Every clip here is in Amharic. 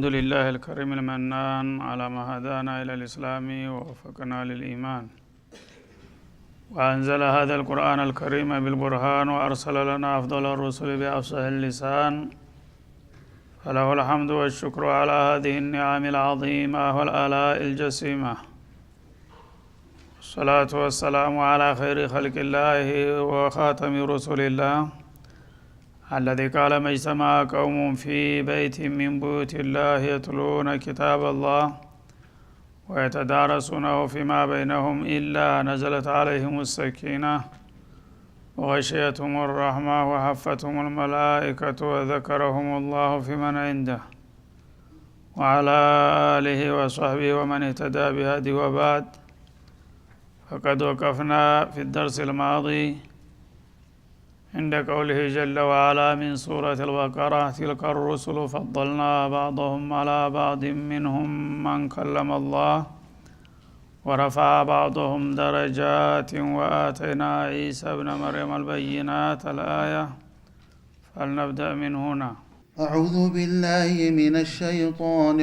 الحمد لله الكريم المنان على ما هدانا إلى الإسلام ووفقنا للإيمان وأنزل هذا القرآن الكريم بالبرهان وأرسل لنا أفضل الرسل بأفصح اللسان فله الحمد والشكر على هذه النعم العظيمة والآلاء الجسيمة. الصلاة والسلام على خير خلق الله وخاتم رسول الله الذي قال ما اجتمع قوم في بيت من بيوت الله يتلون كتاب الله ويتدارسونه فيما بينهم إلا نزلت عليهم السكينة وغشيتهم الرحمة وحفتهم الملائكة وذكرهم الله في من عنده وعلى آله وصحبه ومن اهتدى بهدي. وبعد، فقد وقفنا في الدرس الماضي عند قوله جل وعلا من سورة البقرة: تلك الرسل فضلنا بعضهم على بعض منهم من كلم الله ورفع بعضهم درجات وآتينا عيسى ابن مريم البينات الآية. فلنبدأ من هنا. أعوذ بالله من الشيطان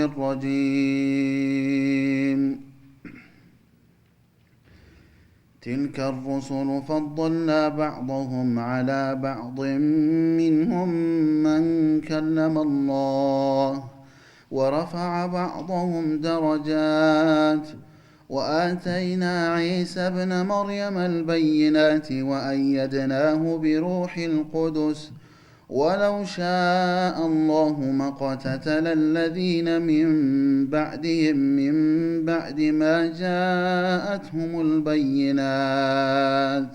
الرجيم. تلك الرسل فضلنا بعضهم على بعض منهم من كلم الله ورفع بعضهم درجات وآتينا عيسى ابن مريم البينات وأيدناه بروح القدس ولو شاء الله ما اقتتل الذين من بعدهم من بعد ما جاءتهم البينات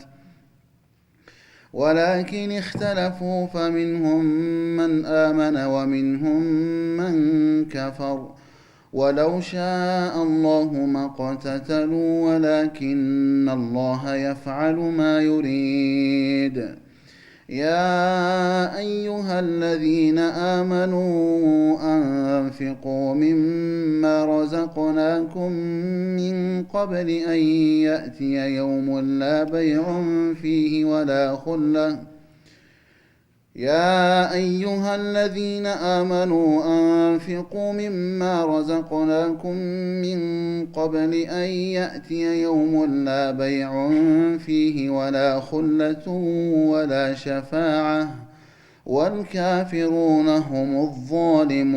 ولكن اختلفوا فمنهم من آمن ومنهم من كفر ولو شاء الله ما اقتتلوا ولكن الله يفعل ما يريد. يا أيها الذين آمنوا أنفقوا مما رزقناكم من قبل أن يأتي يوم لا بيع فيه ولا خلة يا أيها الذين آمنوا أنفقوا مما رزقناكم من قبل أن يأتي يوم لا بيع فيه ولا خلة ولا شفاعة والكافرون هم الظالمون.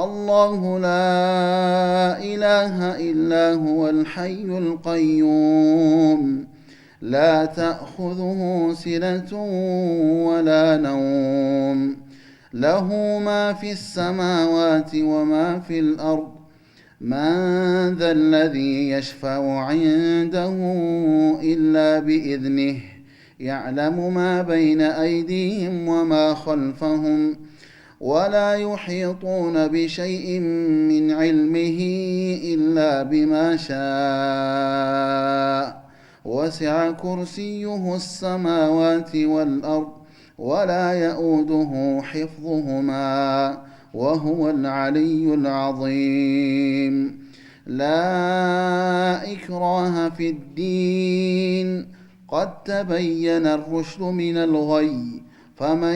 الله لا إله إلا هو الحي القيوم لا تأخذه سنة ولا نوم له ما في السماوات وما في الأرض من ذا الذي يشفع عنده إلا بإذنه يعلم ما بين أيديهم وما خلفهم ولا يحيطون بشيء من علمه إلا بما شاء وسع كرسيه السماوات والأرض ولا يؤوده حفظهما وهو العلي العظيم. لا إكراه في الدين قد تبين الرشد من الغي فمن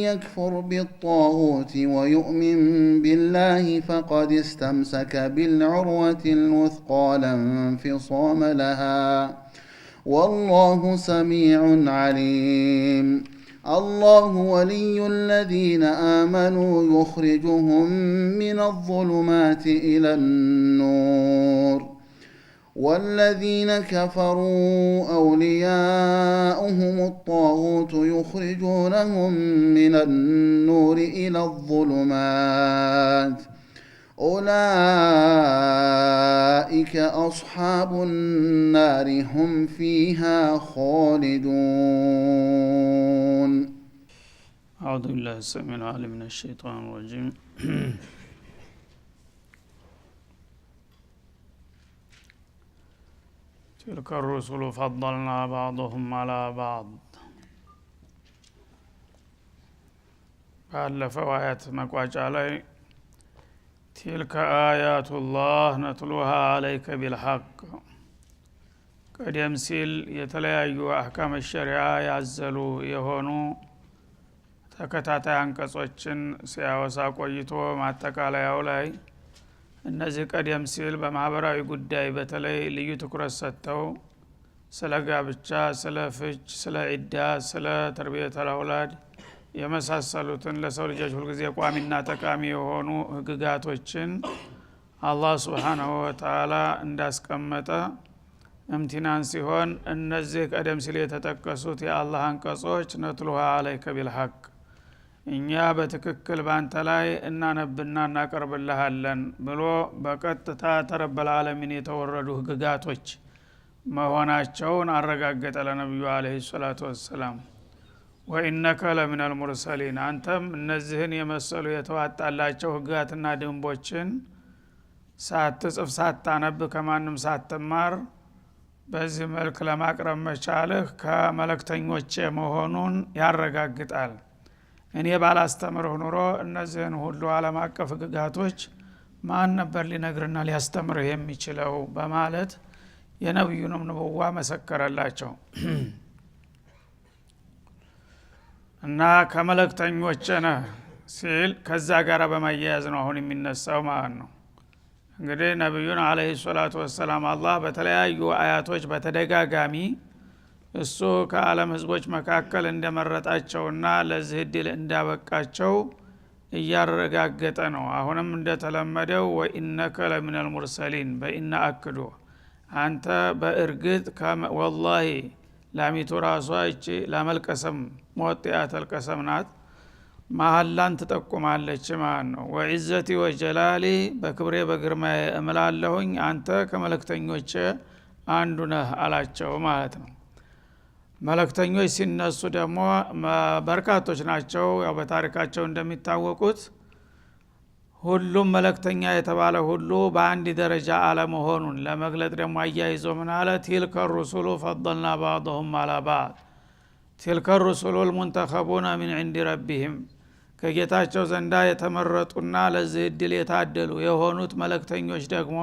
يكفر بالطاغوت ويؤمن بالله فقد استمسك بالعروة الوثقى لا انفصام لها والله سميع عليم. الله ولي الذين آمنوا يخرجهم من الظلمات إلى النور والذين كفروا أولياؤهم الطاغوت يخرجونهم من النور إلى الظلمات أولئك أصحاب النار هم فيها خالدون. أعوذ بالله السميع العليم من الشيطان الرجيم. تلك الرسل فضلنا بعضهم على بعض ባለፈው አያት መቋጫ ላይ تلك آيات الله نتلوها عليك بالحق ቀደም ሲል የተለያዩ አህካም ሸሪዓ ያዘሉ የሆኑ ተከታታይ አንቀጾችን ሲያወሳ ቆይቶ ማጠቃለያው ላይ እነዚህ ቀደም ሲል በማህበራዊ ጉዳይ በተለይ ልዩ ትኩረት ሰጥተው ስለ ጋብቻ፣ ስለ ፍች፣ ስለ ዒዳ፣ ስለ ተርቢየተል አውላድ የመሳሰሉትን ለሰው ልጆች ሁልጊዜ ቋሚና ጠቃሚ የሆኑ ህግጋቶችን አላህ ሱብሓነሁ ወተዓላ እንዳስቀመጠ እምቲናን ሲሆን እነዚህ ቀደም ሲል የተጠቀሱት የአላህ አንቀጾች ነትሉሃ አለይከ ቢልሐቅ እኛ በትክክል ባንተ ላይ እናነብና እናቀርብልሃለን ብሎ በቀጥታ ተረበል ዓለሚን የተወረዱ ህግጋቶች መሆናቸውን አረጋገጠ ለነብዩ አለይሂ ሰላቱ ወሰላም። ወኢነከ ለሚነል ሙርሰሊን አንተም እነዚህን የመሰሉ የተዋጣላቸው ህግጋትና ደንቦችን ሳትጽፍ ሳታነብ ከማንም ሳትማር በዚህ መልክ ለማቅረብ መቻልህ ከመለክተኞች መሆኑን ያረጋግጣል። እኔ ባላስተምርህ ኑሮ እነዚህን ሁሉ ዓለም አቀፍ ህግጋቶች ማን ነበር ሊነግርና ሊያስተምርህ የሚችለው በማለት የነብዩንም ንቡዋ መሰከረላቸው እና ከመለክተኞች ነህ ሲል ከዛ ጋር በማያያዝ ነው አሁን የሚነሳው ማለት ነው። እንግዲህ ነብዩን አለይሂ ሰላቱ ወሰላም አላህ በተለያዩ አያቶች በተደጋጋሚ እሱ ከዓለም ህዝቦች መካከል እንደመረጣቸውና ለዚህ ድል እንዳበቃቸው እያረጋገጠ ነው። አሁንም እንደተለመደው ወኢነከ ለሚነል ሙርሰሊን በኢና አክዶ አንተ በእርግጥ ወላሂ ላሚቱ ራሷ እቺ ላመልቀሰም ሞጥያተል ቀሰም ናት፣ መሐላን ትጠቁማለች ማለት ነው። ወዒዘቲ ወጀላሊ በክብሬ በግርማዬ እምላለሁኝ አንተ ከመለክተኞች አንዱ ነህ አላቸው ማለት ነው። መለክተኞች ሲነሱ ደግሞ በርካቶች ናቸው። ያው በታሪካቸው እንደሚታወቁት ሁሉም መለክተኛ የተባለ ሁሉ በአንድ ደረጃ አለመሆኑን ለመግለጥ ደግሞ አያይዞ ምን አለ? ቲልከ ሩሱሉ ፈضልና ባዕضሁም አላ ባዕድ ቲልከ ሩሱሉ ልሙንተኸቡነ ሚን ዒንዲ ረቢህም ከጌታቸው ዘንዳ የተመረጡና ለዚህ እድል የታደሉ የሆኑት መለክተኞች ደግሞ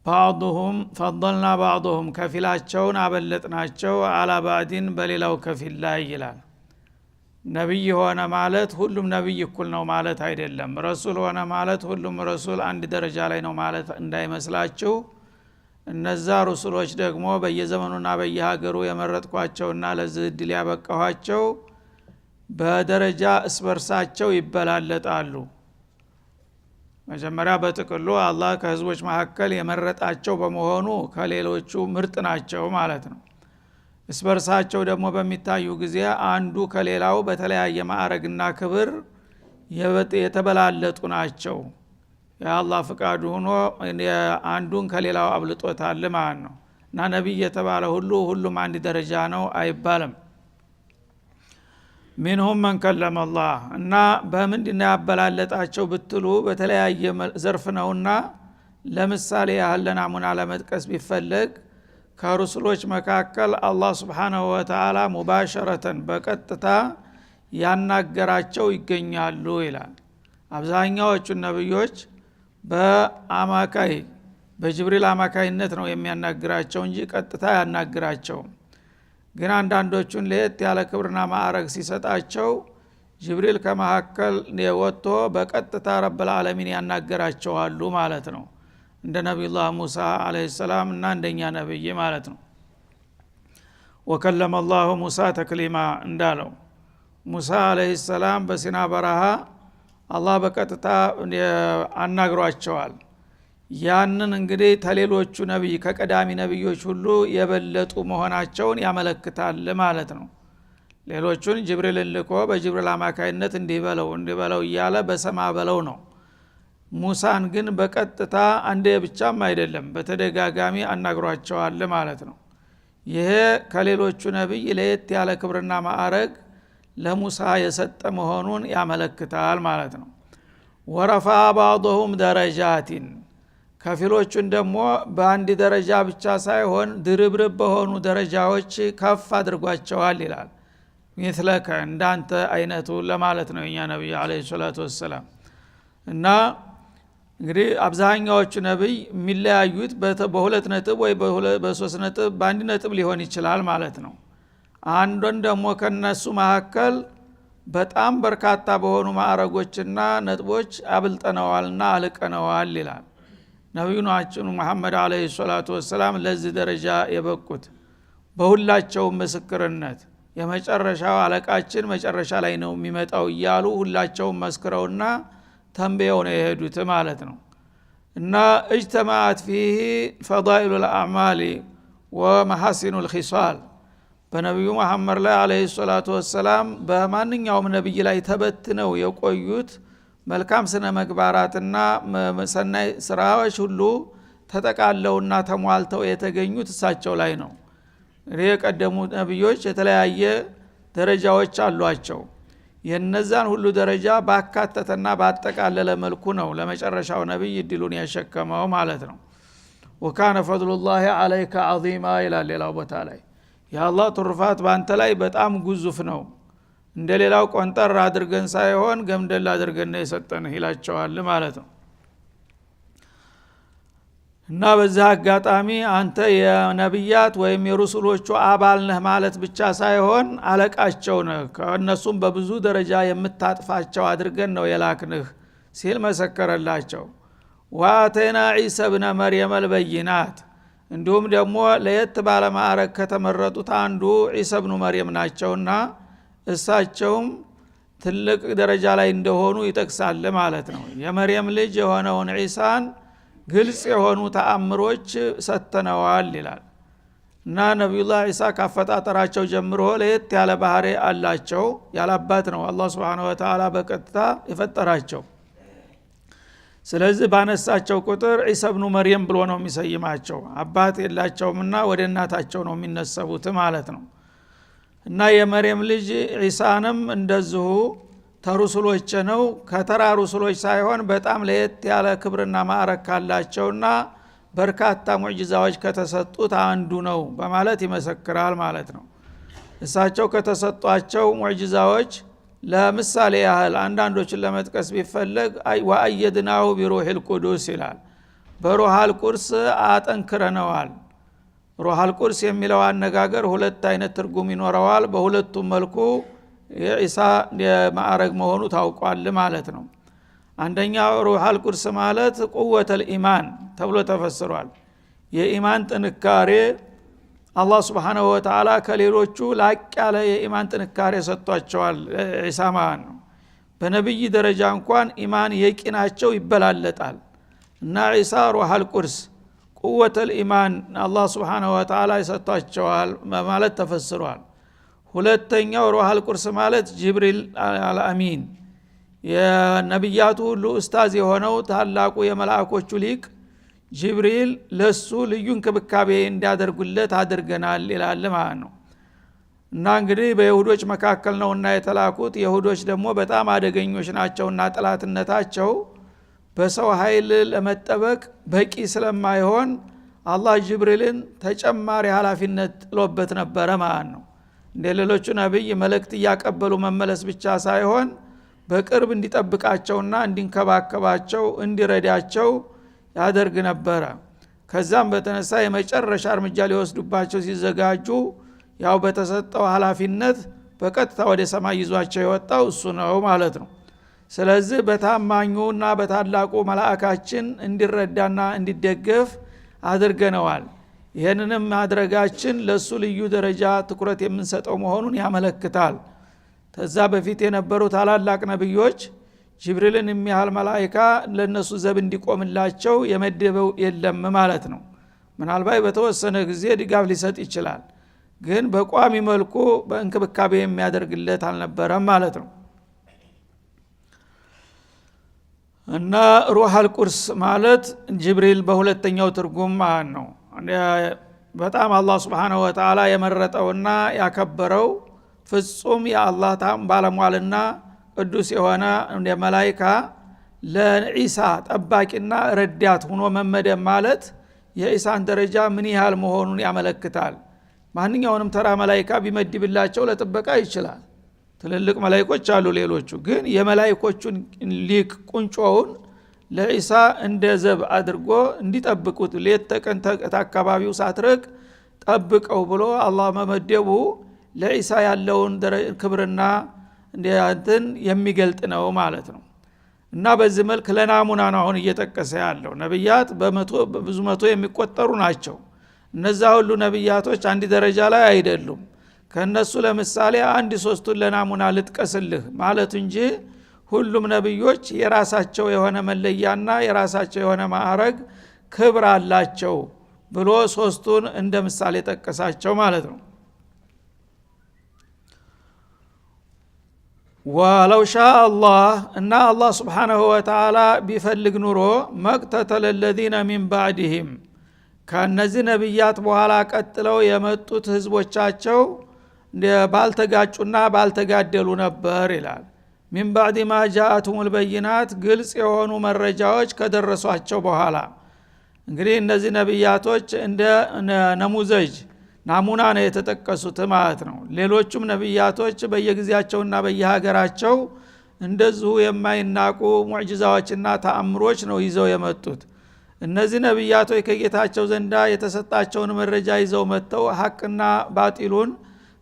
ባዕضሁም ፈضልና ባዕضሁም ከፊላቸውን አበለጥናቸው አላ ባዕድን በሌላው ከፊል ላይ ይላል። ነብይ ሆነ ማለት ሁሉም ነብይ እኩል ነው ማለት አይደለም። ረሱል ሆነ ማለት ሁሉም ረሱል አንድ ደረጃ ላይ ነው ማለት እንዳይመስላችሁ። እነዛ ረሱሎች ደግሞ በየዘመኑና በየሀገሩ የመረጥኳቸውና ለዚህ እድል ያበቃኋቸው በደረጃ እስበርሳቸው ይበላለጣሉ። መጀመሪያ በጥቅሉ አላህ ከህዝቦች መካከል የመረጣቸው በመሆኑ ከሌሎቹ ምርጥ ናቸው ማለት ነው። እስበርሳቸው ደግሞ በሚታዩ ጊዜ አንዱ ከሌላው በተለያየ ማዕረግና ክብር የተበላለጡ ናቸው። የአላህ ፍቃዱ ሆኖ አንዱን ከሌላው አብልጦታል ማለት ነው። እና ነብይ የተባለ ሁሉም አንድ ደረጃ ነው አይባልም። ሚንሁም መን ከለመ አላህ እና በምንድነው ያበላለጣቸው ብትሉ በተለያየ ዘርፍ ነውና ለምሳሌ ያህል ለናሙና ለመጥቀስ ቢፈለግ ከሩሱሎች መካከል አላህ ሱብሓነሁ ወተዓላ ሙባሸረተን በቀጥታ ያናገራቸው ይገኛሉ ይላል። አብዛኛዎቹ ነብዮች በጅብሪል አማካይነት ነው የሚያናግራቸው እንጂ ቀጥታ ያናግራቸው። ግን አንዳንዶቹን ለየት ያለ ክብርና ማዕረግ ሲሰጣቸው ጅብሪል ከመካከል ወጥቶ በቀጥታ ረብል ዓለሚን ያናገራቸዋሉ ማለት ነው። እንደ ነብዩላህ ሙሳ አለይሂ ሰላም እና እንደኛ ነብይ ማለት ነው። ወከለመ አላሁ ሙሳ ተክሊማ እንዳለው ሙሳ አለይሂ ሰላም በሲና በረሃ አላህ በቀጥታ አናግሯቸዋል። ያንን እንግዲህ ተሌሎቹ ነብይ ከቀዳሚ ነብዮች ሁሉ የበለጡ መሆናቸውን ያመለክታል ማለት ነው። ሌሎቹን ጅብሪል ልኮ በጅብሪል አማካይነት እንዲበለው እያለ በሰማ በለው ነው። ሙሳን ግን በቀጥታ አንዴ ብቻም አይደለም በተደጋጋሚ አናግሯቸዋል ማለት ነው። ይሄ ከሌሎቹ ነብይ ለየት ያለ ክብርና ማዕረግ ለሙሳ የሰጠ መሆኑን ያመለክታል ማለት ነው። ወረፋ ባዕضሁም ደረጃቲን ከፊሎቹን ደግሞ በአንድ ደረጃ ብቻ ሳይሆን ድርብርብ በሆኑ ደረጃዎች ከፍ አድርጓቸዋል ይላል። ሚስለከ እንዳንተ አይነቱ ለማለት ነው የኛ ነብይ አለይሂ ሰላቱ ወሰላም። እና እንግዲህ አብዛኛዎቹ ነብይ የሚለያዩት በሁለት ነጥብ ወይ በሶስት ነጥብ በአንድ ነጥብ ሊሆን ይችላል ማለት ነው። አንዱን ደግሞ ከነሱ መካከል በጣም በርካታ በሆኑ ማዕረጎችና ነጥቦች አብልጠነዋልና አልቀነዋል ይላል። ነብዩናችን መሐመድ አለይሂ ሰላቱ ወሰለም ለዚህ ደረጃ የበቁት በሁላቸው ምስክርነት የመጨረሻው አለቃችን መጨረሻ ላይ ነው የሚመጣው እያሉ ሁላቸው መስክረውና ተንበየው ነው የሄዱት ማለት ነው። እና اجتمعت فيه فضائل الاعمال ومحاسن الخصال በነብዩ መሐመድ ላይ አለይሂ ሰላቱ ወሰለም በማንኛውም ነብይ ላይ ተበትነው የቆዩት መልካም ስነ ምግባራትና ሰናይ ስራዎች ሁሉ ተጠቃለውና ተሟልተው የተገኙት እሳቸው ላይ ነው። የቀደሙ ነብዮች የተለያየ ደረጃዎች አሏቸው። የነዛን ሁሉ ደረጃ ባካተተና ባጠቃለለ መልኩ ነው ለመጨረሻው ነብይ ድሉን ያሸከመው ማለት ነው። وكان فضل الله عليك عظيما ይላል ሌላው ቦታ ላይ የአላህ ትሩፋት ባንተ ላይ በጣም ግዙፍ ነው፣ እንደሌላው ቆንጠር አድርገን ሳይሆን ገምደል አድርገን የሰጠንህ ይላቸዋል ማለት ነው። እና በዛ አጋጣሚ አንተ የነብያት ወይም የሩሱሎቹ አባል ነህ ማለት ብቻ ሳይሆን አለቃቸው ነህ፣ ከነሱም በብዙ ደረጃ የምታጥፋቸው አድርገን ነው የላክንህ ሲል መሰከረላቸው። ወአተና ዒሳ ኢብነ መርየም አልበይናት እንዲሁም ደግሞ ለየት ባለ ማዕረግ ከተመረጡት አንዱ ዒሳ ኢብኑ መርየም ናቸውና እሳቸውም ትልቅ ደረጃ ላይ እንደሆኑ ይጠቅሳል ማለት ነው። የመርየም ልጅ የሆነውን ዒሳን ግልጽ የሆኑ ተአምሮች ሰተነዋል ይላል። እና ነብዩላህ ዒሳ ካፈጣጠራቸው ጀምሮ ለየት ያለ ባህሪ አላቸው። ያላባት ነው አላህ Subhanahu Wa Ta'ala በቀጥታ የፈጠራቸው። ስለዚህ ባነሳቸው ቁጥር ዒሳ ኢብኑ መርየም ብሎ ነው የሚሰይማቸው። አባት የላቸውምና ወደ እናታቸው ነው የሚነሰቡት ማለት ነው። እና የመርየም ልጅ ዒሳንም እንደዚሁ ተሩሱሎች ነው፣ ከተራ ሩሱሎች ሳይሆን በጣም ለየት ያለ ክብርና ማዕረግ ካላቸውና በርካታ ሙዕጂዛዎች ከተሰጡት አንዱ ነው በማለት ይመሰክራል ማለት ነው። እሳቸው ከተሰጧቸው ሙዕጂዛዎች ለምሳሌ ያህል አንዳንዶችን ለመጥቀስ ቢፈለግ ወአየድናሁ ቢሩሂል ቁዱስ ይላል። በሩሃል ቁርስ አጠንክረነዋል። ሩሃል ቁርስ የሚለው አነጋገር ሁለት አይነት ትርጉም ይኖረዋል። በሁለቱም መልኩ የዒሳ ማዕረግ መሆኑ ታውቋል ማለት ነው። አንደኛው ሩሃል ቁርስ ማለት ቁወተል ኢማን ተብሎ ተፈስሯል። የኢማን ጥንካሬ አላህ Subhanahu Wa Ta'ala ከሌሎቹ ላቅ ያለ የኢማን ጥንካሬ ሰጥቷቸዋል ዒሳ ማለት ነው። በነብይ ደረጃ እንኳን ኢማን የቂናቸው ይበላለጣል እና ዒሳ ሩሃል ቁርስ ቁወተል ኢማን አላህ Subhanahu Wa Ta'ala ሰጥቷቸዋል ማለት ተፈስሯል። ሁለተኛው ሩሃል ቁርስ ማለት ጅብሪል አልአሚን የነብያቱ ሁሉ ኡስታዝ የሆነው ታላቁ የመላእክቶቹ ሊቅ ጅብሪል ለሱ ልዩ እንክብካቤ እንዲያደርጉለት አድርገናል ይላል ማለት ነው። እና እንግዲህ በይሁዶች መካከል ነውና የተላኩት። ይሁዶች ደግሞ በጣም አደገኞች ናቸውና ጥላትነታቸው በሰው ኃይል ለመጠበቅ በቂ ስለማይሆን አላህ ጅብሪልን ተጨማሪ ኃላፊነት ጥሎበት ነበረ ማለት ነው። እንደሌሎቹ ነብይ መልእክት ያቀበሉ መመለስ ብቻ ሳይሆን በቅርብ እንዲጠብቃቸውና እንዲንከባከባቸው እንዲረዳቸው ያደርግ ነበረ። ከዛም በተነሳ የመጨረሻ እርምጃ ሊወስዱባቸው ሲዘጋጁ ያው በተሰጠው ኃላፊነት በቀጥታ ወደ ሰማይ ይዟቸው የወጣው እሱ ነው ማለት ነው። ስለዚህ በታማኙና በታላቁ መላእክታችን እንዲረዳና እንዲደገፍ አድርገነዋል። ይሄንንም ማድረጋችን ለሱ ልዩ ደረጃ ትኩረት የምንሰጠው መሆኑን ያመለክታል። ከዛ በፊት የነበሩ ታላላቅ ነብዮች ጅብሪልን የሚያህል መላእክት ለነሱ ዘብ እንዲቆምላቸው የመደበው የለም ማለት ነው። ምናልባት በተወሰነ ጊዜ ድጋፍ ሊሰጥ ይችላል፣ ግን በቋሚ መልኩ በእንክብካቤ የሚያደርግለት አልነበረም ማለት ነው። እና ሩሃል ቁርስ ማለት ጅብሪል በሁለተኛው ትርጉም ማለት ነው። በጣም አላህ Subhanahu Wa Ta'ala የመረጠውና ያከበረው ፍጹም የአላህ ባለሟልና ቅዱስ የሆነ እንደ መላእክት ለዒሳ ጠባቂና ረዳት ሆኖ መመደብ ማለት የዒሳን ደረጃ ምን ያህል መሆኑን ያመለክታል። ማንኛውንም ተራ መላእክት ቢመድብላቸው ለጥበቃ ይችላል። ትልልቅ መላእክቶች አሉ ሌሎቹ፣ ግን የመላእክቶቹን ሊቅ ቁንጮውን ለዒሳ እንደ ዘብ አድርጎ እንዲጠብቁት ሌት ተቀን አካባቢው ሳትርቅ ጠብቀው ብሎ አላህ መመደቡ ለኢሳ ያለውን ክብርና እንትን የሚገልጥ ነው ማለት ነው። እና በዚህ መልክ ለናሙና ነው አሁን እየጠቀሰ ያለው። ነብያት በብዙ መቶ የሚቆጠሩ ናቸው። እነዛ ሁሉ ነብያቶች አንድ ደረጃ ላይ አይደሉም። ከነሱ ለምሳሌ አንድ ሶስቱን ለናሙና ልጥቀስልህ ማለት እንጂ ሁሉም ነብዮች የራሳቸው የሆነ መለያና የራሳቸው የሆነ ማዕረግ ክብር አላቸው ብሎ ሶስቱን እንደ ምሳሌ ጠቀሳቸው ማለት ነው። ወለው ሻአ አላህ እና አላህ ስብሓንሁ ወተዓላ ቢፈልግ ኑሮ መቅተተለ ለዚነ ሚን ባዕድህም ከእነዚህ ነቢያት በኋላ ቀጥለው የመጡት ህዝቦቻቸው ባልተጋጩና ባልተጋደሉ ነበር ይላል። ሚን ባዕድ ማ ጃአቱሙል በይናት ግልጽ የሆኑ መረጃዎች ከደረሷቸው በኋላ እንግዲህ እነዚህ ነቢያቶች እንደ ነሙዘጅ ናሙና ነው የተጠቀሱት ማለት ነው። ሌሎቹም ነቢያቶች በየጊዜያቸውና በየሀገራቸው እንደዚሁ የማይናቁ ሙዕጂዛዎችና ተአምሮች ነው ይዘው የመጡት። እነዚህ ነቢያቶች ከጌታቸው ዘንዳ የተሰጣቸውን መረጃ ይዘው መጥተው ሐቅና ባጢሉን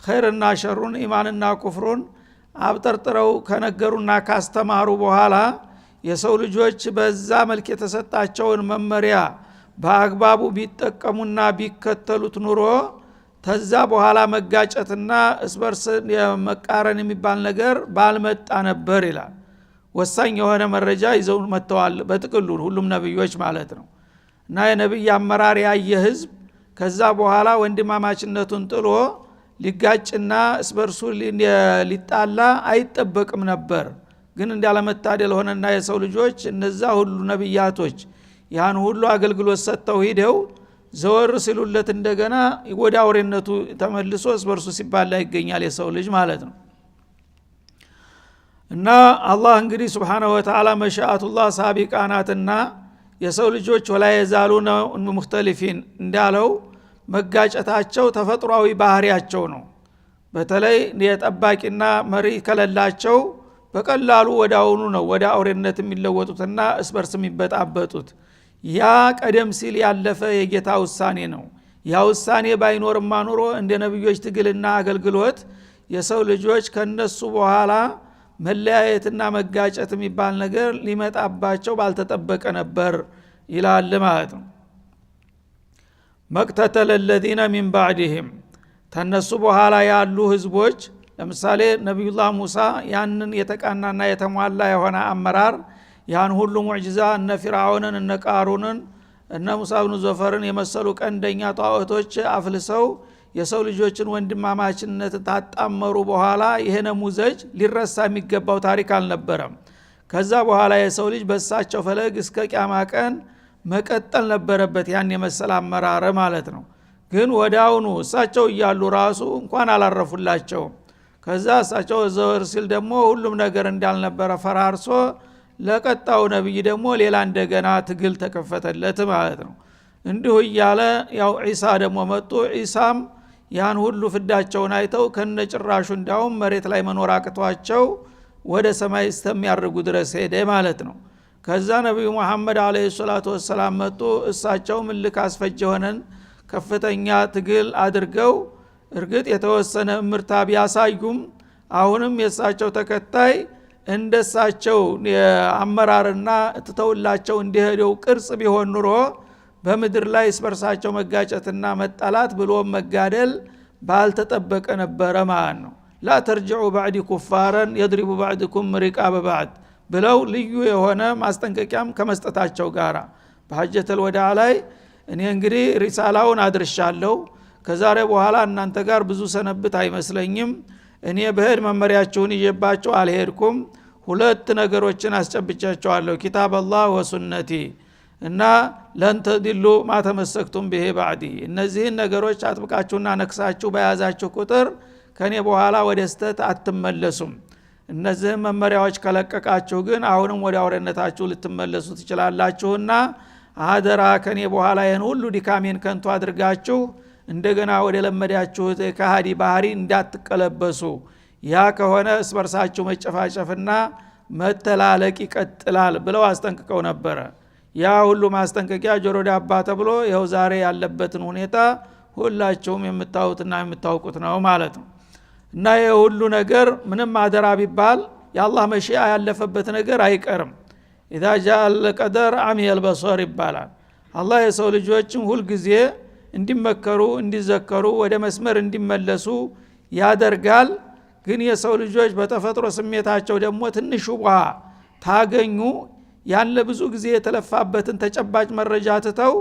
ኸይርና ሸሩን ኢማንና ኩፍሩን አብጠርጥረው ከነገሩና ካስተማሩ በኋላ የሰው ልጆች በዛ መልክ የተሰጣቸውን መመሪያ በአግባቡ ቢጠቀሙና ቢከተሉት ኑሮ ተዛ በኋላ መጋጨትና እስበርስ መቃረን የሚባል ነገር ባልመጣ ነበር ይላል። ወሳኝ የሆነ መረጃ ይዘው መጥተዋል በጥቅሉ ሁሉም ነብዮች ማለት ነው። እና የነብይ አመራር ያየ ህዝብ ከዛ በኋላ ወንድማማችነቱን ጥሎ ሊጋጭና እስበርሱ ሊጣላ አይጠበቅም ነበር። ግን እንዳለመታደል ሆነና የሰው ልጆች እነዛ ሁሉ ነብያቶች ያን ሁሉ አገልግሎት ሰጥተው ሂደው ዘወር ሲሉለት እንደገና ወደ አውሬነቱ ተመልሶ እስበርሱ ሲባላ ይገኛል የሰው ልጅ ማለት ነው። እና አላህ እንግዲህ ሱብሓነሁ ወተዓላ መሻአቱላህ ሳቢቃናትና የሰው ልጆች ወላ የዛሉነ ሙኽተሊፊን እንዳለው መጋጨታቸው ተፈጥሯዊ ባህሪያቸው ነው። በተለይ የጠባቂና መሪ ከለላቸው በቀላሉ ወዳውኑ ነው ወደ አውሬነት የሚለወጡትና እስበርስ የሚበጣበጡት። ያ ቀደም ሲል ያለፈ የጌታ ውሳኔ ነው። ያ ውሳኔ ባይኖርማ ኑሮ እንደ ነብዮች ትግልና አገልግሎት የሰው ልጆች ከነሱ በኋላ መለያየትና መጋጨት የሚባል ነገር ሊመጣባቸው ባልተጠበቀ ነበር ይላል ማለት ነው። መቅተተለ ለዚነ ሚን ባዕድህም ተነሱ በኋላ ያሉ ህዝቦች ለምሳሌ ነቢዩላህ ሙሳ ያንን የተቃናና የተሟላ የሆነ አመራር ያን ሁሉ ሙዕጂዛ እነ ፊርዓውንን እነ ቃሩንን እነ ሙሳ ብኑ ዘፈርን የመሰሉ ቀንደኛ ጣዖቶች አፍልሰው የሰው ልጆችን ወንድማማችነት ታጣመሩ በኋላ ይሄ ነሙዘጅ ሊረሳ የሚገባው ታሪክ አልነበረም። ከዛ በኋላ የሰው ልጅ በሳቸው ፈለግ እስከ ቂያማ ቀን መቀጠል ነበረበት ያን የመሰለ አመራር ማለት ነው። ግን ወዳውኑ እሳቸው እያሉ ራሱ እንኳን አላረፉላቸው። ከዛ እሳቸው ዘወር ሲል ደግሞ ሁሉም ነገር እንዳልነበረ ፈራርሶ ለቀጣው ነብይ ደግሞ ሌላ እንደገና ትግል ተከፈተለት ማለት ነው። እንዲሁ እያለ ያው ዒሳ ደግሞ መጡ። ዒሳም ያን ሁሉ ፍዳቸውን አይተው ከነጭራሹ እንዳውም መሬት ላይ መኖር አቅቷቸው ወደ ሰማይ እስከሚያርጉ ድረስ ሄደ ማለት ነው። ከዛ ነብዩ መሐመድ አለይሂ ሰላቱ ወሰላም መጡ። እሳቸው ምልክ አስፈጅ ሆነን ከፍተኛ ትግል አድርገው እርግጥ የተወሰነ ምርታ ቢያሳዩም አሁንም የእሳቸው ተከታይ እንደሳቸው አመራርና ትተውላቸው እንዲሄደው ቅርጽ ቢሆን ኑሮ በምድር ላይ እስበርሳቸው መጋጨትና መጣላት ብሎ መጋደል ባልተጠበቀ ነበረ ማለት ነው። ላ ተርጅዑ ባዕዲ ኩፋረን የድሪቡ ባዕድኩም ሪቃበ ባዕድ ብለው ልዩ የሆነ ማስጠንቀቂያም ከመስጠታቸው ጋራ በሐጀተል ወዳዕ ላይ እኔ እንግዲህ ሪሳላውን አድርሻለሁ፣ ከዛሬ በኋላ እናንተ ጋር ብዙ ሰነብት አይመስለኝም፣ እኔ በህድ መመሪያችሁን ይዤባቸው አልሄድኩም፣ ሁለት ነገሮችን አስጨብቻቸዋለሁ፣ ኪታብ አላህ ወሱነቲ እና ለንተዲሉ ማተመሰክቱም ብሄ ባዕዲ። እነዚህን ነገሮች አጥብቃችሁና ነክሳችሁ በያዛችሁ ቁጥር ከኔ በኋላ ወደ ስተት አትመለሱም። እነዚህን መመሪያዎች ከለቀቃችሁ ግን አሁንም ወደ አውሬነታችሁ ልትመለሱ ትችላላችሁና አደራ ከኔ በኋላ ይህን ሁሉ ድካሜን ከንቱ አድርጋችሁ እንደገና ወደ ለመዳችሁት ከሃዲ ባህሪ እንዳትቀለበሱ። ያ ከሆነ እስበርሳችሁ መጨፋጨፍና መተላለቅ ይቀጥላል ብለው አስጠንቅቀው ነበረ። ያ ሁሉ ማስጠንቀቂያ ጆሮ ዳባ ተብሎ ይኸው ዛሬ ያለበትን ሁኔታ ሁላችሁም የምታዩትና የምታውቁት ነው ማለት ነው። እና የሁሉ ነገር ምንም አደራ ቢባል የአላህ መሺአ ያለፈበት ነገር አይቀርም። اذا جاء القدر عمي البصر ይባላል። አላህ የሰው ልጆችን ሁሉ ጊዜ እንዲመከሩ እንዲዘከሩ ወደ መስመር እንዲመለሱ ያደርጋል። ግን የሰው ልጆች በተፈጥሮ ስሜታቸው ደግሞ ትንሽ ውሃ ታገኙ ያለ ብዙ ጊዜ የተለፋበትን ተጨባጭ መረጃ ትተው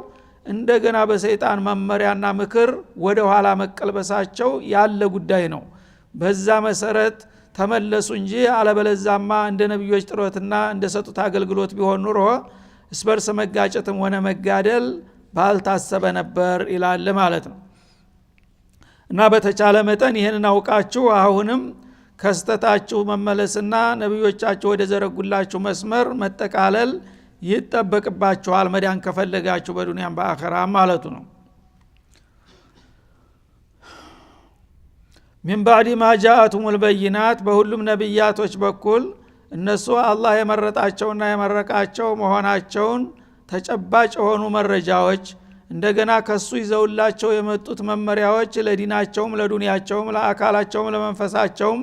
እንደገና በሰይጣን መመሪያና ምክር ወደ ኋላ መቀልበሳቸው ያለ ጉዳይ ነው። በዛ መሰረት ተመለሱ እንጂ አለበለዛማ እንደ ነብዮች ጥሮትና እንደ ሰጡት አገልግሎት ቢሆን ኑሮ እስበርስ መጋጨትም ሆነ መጋደል ባልታሰበ ነበር ይላል ማለት ነው። እና በተቻለ መጠን ይሄንን አውቃችሁ አሁንም ከስተታችሁ መመለስና ነብዮቻችሁ ወደ ዘረጉላችሁ መስመር መጠቃለል ይጠበቅባችኋል መዳን ከፈለጋችሁ በዱንያም በአኺራም ማለቱ ነው። من بعد ما جاءتهم البينات በሁሉም ነብያቶች በኩል እነሱ አላህ የመረጣቸውና የመረቃቸው መሆናቸውን ተጨባጭ የሆኑ መረጃዎች እንደገና ከሱ ይዘውላቸው የመጡት መመሪያዎች ለዲናቸውም ለዱንያቸውም ለአካላቸውም ለመንፈሳቸውም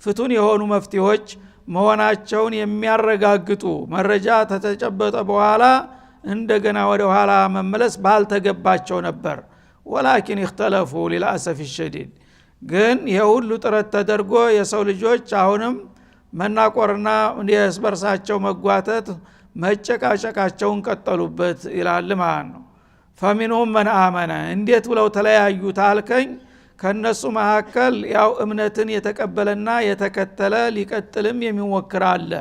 ፍቱን የሆኑ መፍትሄዎች መሆናቸውን የሚያረጋግጡ መረጃ ተተጨበጠ በኋላ እንደገና ወደ ኋላ መመለስ ባልተገባቸው ነበር። ወላኪን اختلفوا للاسف الشديد ግን የሁሉ ጥረት ተደርጎ የሰው ልጆች አሁንም መናቆርና የስበርሳቸው መጓተት መጨቃጨቃቸውን ቀጠሉበት ይላል ማለት ነው። فمنهم من آمن እንዴት ብለው ተለያዩ ታልከኝ ከነሱ መካከል ያው እምነትን የተቀበለና የተከተለ ሊቀጥልም የሚሞክር አለ።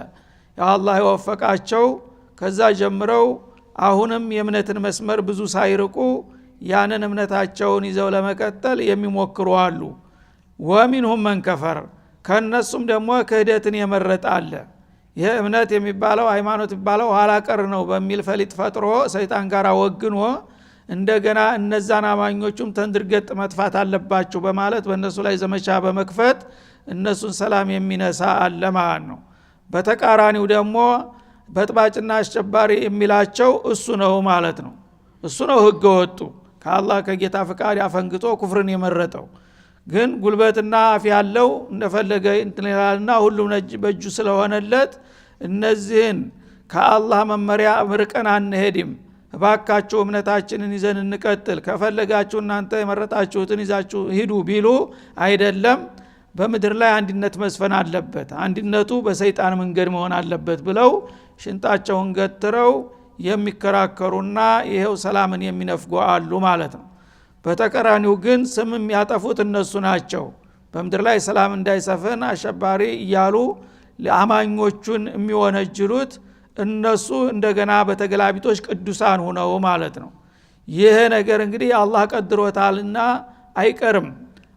ያ አላህ የወፈቃቸው ከዛ ጀምረው አሁንም የእምነትን መስመር ብዙ ሳይርቁ ያንን እምነታቸውን ይዘው ለመቀጠል የሚሞክሩ አሉ። ወሚንሁም መን ከፈር ከነሱም ደግሞ ክህደትን የመረጠ አለ። ይህ እምነት የሚባለው ሃይማኖት የሚባለው ኋላ ቀር ነው በሚል ፈሊጥ ፈጥሮ ሰይጣን ጋር ወግኖ እንደገና እነዛን አማኞቹም ተንድርገጥ መጥፋት አለባቸው በማለት በእነሱ ላይ ዘመቻ በመክፈት እነሱን ሰላም የሚነሳ አለ ማለት ነው። በተቃራኒው ደግሞ በጥባጭና አስጨባሪ የሚላቸው እሱ ነው ማለት ነው። እሱ ነው ህገ ወጡ ከአላህ ከጌታ ፍቃድ ያፈንግጦ ኩፍርን የመረጠው። ግን ጉልበትና አፍ ያለው እንደፈለገ እንትላልና ሁሉም በእጁ ስለሆነለት እነዚህን ከአላህ መመሪያ ምርቀን አንሄድም እባካችሁ እምነታችንን ይዘን እንቀጥል ከፈለጋችሁ እናንተ የመረጣችሁትን ይዛችሁ ሂዱ ቢሉ አይደለም በመድር ላይ አንድነት መስፈን አለበት አንድነቱ በሰይጣን መንገድ መሆን አለበት ብለው ሽንጣቸውን ገትረው የሚከራከሩና ይሄው ሰላምን የሚነፍጉ አሉ ማለት ነው። በተቀራኒው ግን ስም የሚያጠፉት እነሱ ናቸው። በመድር ላይ ሰላም እንዳይሰፍን አሸባሪ እያሉ ለአማኞቹን የሚወነጅሉት እነሱ እንደገና በተገላቢጦች ቅዱሳን ሆነው ማለት ነው። ይሄ ነገር እንግዲህ አላህ ቀድሮታልና አይቀርም።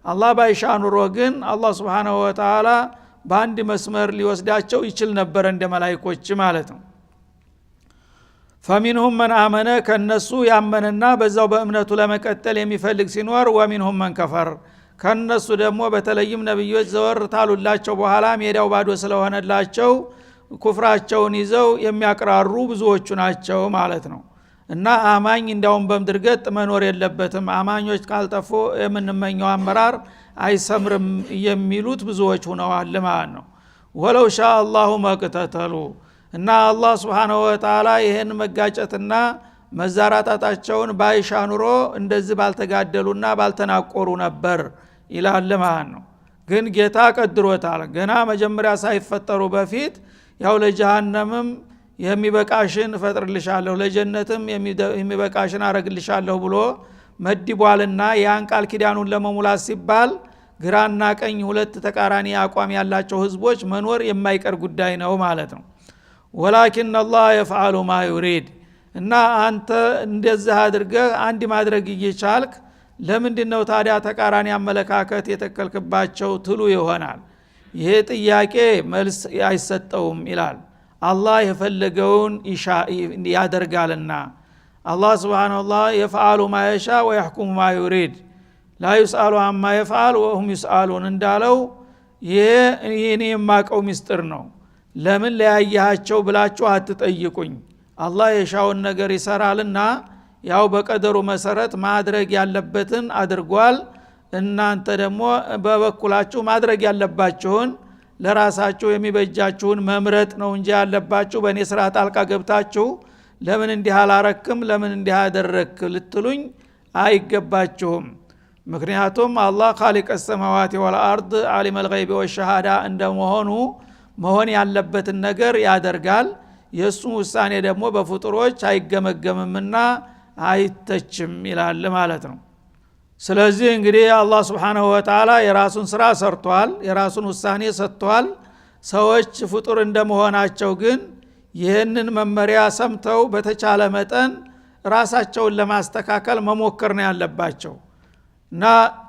አላህ ባይሻ ኑሮ ግን አላህ Subhanahu Wa Ta'ala በአንድ መስመር ሊወስዳቸው ይችል ነበር እንደ መላእክቶች ማለት ነው። فمنهم من آمن ከነሱ ያመነና በዛው በእምነቱ ለመቀጠል የሚፈልግ ሲኖር ወሚንሁም መን ከፈር ከነሱ ደግሞ በተለይም ነብዮች ዘወር ታሉላቸው በኋላ ሜዳው ባዶ ስለሆነላቸው ኩፍራቸውን ይዘው የሚያቀራሩ ብዙዎቹ ናቸው ማለት ነው። እና አማኝ እንዳውም በምድርገጥ መኖር የለበትም አማኞች ካልጠፉ የምንመኘው አመራር አይሰምርም የሚሉት ብዙዎች ሆነዋል ማለት ነው። ወለው ሻ አላሁ መቅተተሉ እና አላህ Subhanahu Wa Ta'ala ይሄን መጋጨትና መዛራጣታቸውን ባይሻ ኑሮ እንደዚህ ባልተጋደሉና ባልተናቆሩ ነበር ይላል ማለት ነው። ግን ጌታ ቀድሮታል። ገና መጀመሪያ ሳይፈጠሩ በፊት ያው ለጀሃነምም የሚበቃሽን ፈጥርልሻለሁ ለጀነትም የሚበቃሽን አረግልሻለሁ ብሎ መድቧልና ያን ቃል ኪዳኑን ለመሙላት ሲባል ግራና ቀኝ ሁለት ተቃራኒ አቋም ያላቸው ህዝቦች መኖር የማይቀር ጉዳይ ነው ማለት ነው። ወላኪን አላህ يفعل ما يريد እና አንተ እንደዚህ አድርገህ አንድ ማድረግ እየቻልክ ለምንድነው ታዲያ ተቃራኒ አመለካከት የተከልክባቸው ትሉ ይሆናል። ይሄ ጥያቄ መልስ አይሰጠውም ይላል። አላህ የፈለገውን ያደርጋልና አላህ Subhanahu Wa Ta'ala يفعل ما يشاء ويحكم ما يريد لا يسأل عما يفعل وهم يسألون እንዳለው ይሄ እኔ የማቀው ሚስጥር ነው። ለምን ለያያቸው ብላችሁ አትጠይቁኝ። አላህ የሻውን ነገር ይሰራልና ያው በቀደሩ መሰረት ማድረግ ያለበትን አድርጓል። እናንተ ደግሞ በበኩላችሁ ማድረግ ያለባችሁን ለራሳችሁ የሚበጃችሁን መምረጥ ነው እንጂ ያለባችሁ በእኔ ስራ ጣልቃ ገብታችሁ ለምን እንዲህ አላረክም ለምን እንዲህ አደረክ ልትሉኝ አይገባችሁም። ምክንያቱም አላህ ኻሊቅ السماوات والارض ዓሊም الغይብ والشهادة እንደመሆኑ መሆን ያለበትን ነገር ያደርጋል። የሱ ውሳኔ ደግሞ በፍጡሮች አይገመገምምና አይተችም ይላል ማለት ነው። ስለዚህ እንግዲህ አላህ Subhanahu Wa Ta'ala የራሱን ስራ ሰርቷል፣ የራሱን ውሳኔ ሰጥቷል። ሰዎች ፍጡር እንደመሆናቸው ግን ይህንን መመሪያ ሰምተው በተቻለ መጠን ራሳቸውን ለማስተካከል መሞከር ነው ያለባቸው እና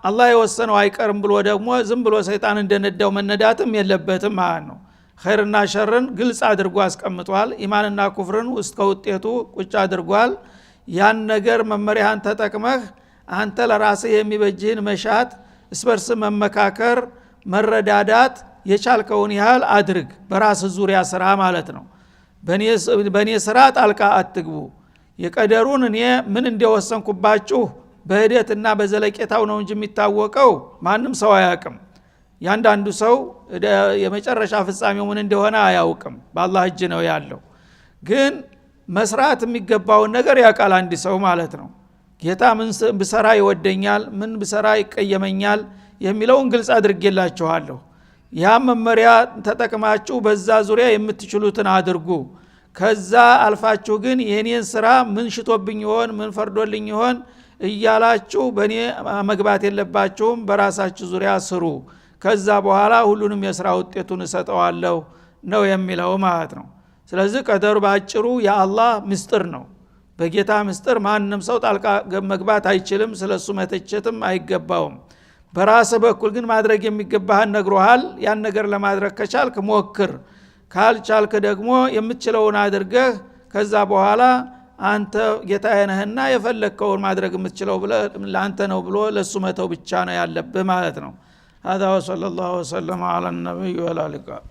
አላህ የወሰነው አይቀርም ብሎ ደግሞ ዝም ብሎ ሰይጣን እንደነዳው መነዳትም የለበትም ማለት ነው። ኸይርና ሸርን ግልጽ አድርጎ አስቀምጧል። ኢማንና ኩፍርን ውስጥ ከውጤቱ ቁጭ አድርጓል። ያን ነገር መመሪያን ተጠቅመህ አንተ ለራስህ የሚበጅህን መሻት እስበርስ መመካከር መረዳዳት የቻልከውን ያህል አድርግ። በራስ ዙሪያ ስራ ማለት ነው። በኔ ስራ ጣልቃ አትግቡ። የቀደሩን እኔ ምን እንደወሰንኩባችሁ በሂደትና በዘለቄታው ነው እንጂ የሚታወቀው ማንም ሰው አያውቅም። ያንዳንዱ ሰው የመጨረሻ ፍጻሜው ምን እንደሆነ አያውቅም፣ በአላህ እጅ ነው ያለው። ግን መስራት የሚገባውን ነገር ያውቃል አንድ ሰው ማለት ነው። ጌታ ምን ብሰራ ይወደኛል፣ ምን ብሰራ ይቀየመኛል የሚለውን ግልጽ አድርጌላችኋለሁ። ያ መመሪያ ተጠቅማችሁ በዛ ዙሪያ የምትችሉትን አድርጉ። ከዛ አልፋችሁ ግን የኔን ስራ ምን ሽቶብኝ ይሆን ምን ፈርዶልኝ ይሆን እያላችሁ በኔ መግባት የለባችሁም። በራሳችሁ ዙሪያ ስሩ። ከዛ በኋላ ሁሉንም የሥራ ውጤቱን እሰጠዋለሁ ነው የሚለው ማለት ነው። ስለዚህ ቀደሩ ባጭሩ የአላህ ምስጢር ነው። በጌታ ምስጢር ማንንም ሰው ጣልቃ መግባት አይችልም፣ ስለሱ መተቸትም አይገባውም። በራስ በኩል ግን ማድረግ የሚገባህን ነግሮሃል። ያን ነገር ለማድረግ ከቻልክ ሞክር፣ ካልቻልክ ደግሞ የምትችለውን አድርገህ ከዛ በኋላ አንተ ጌታዬ ነህና የፈለከውን ማድረግ የምትችለው ለአንተ ነው ብሎ ለሱ መተው ብቻ ነው ያለብህ ማለት ነው። هذا وصلى الله وسلم على النبي وعلى اله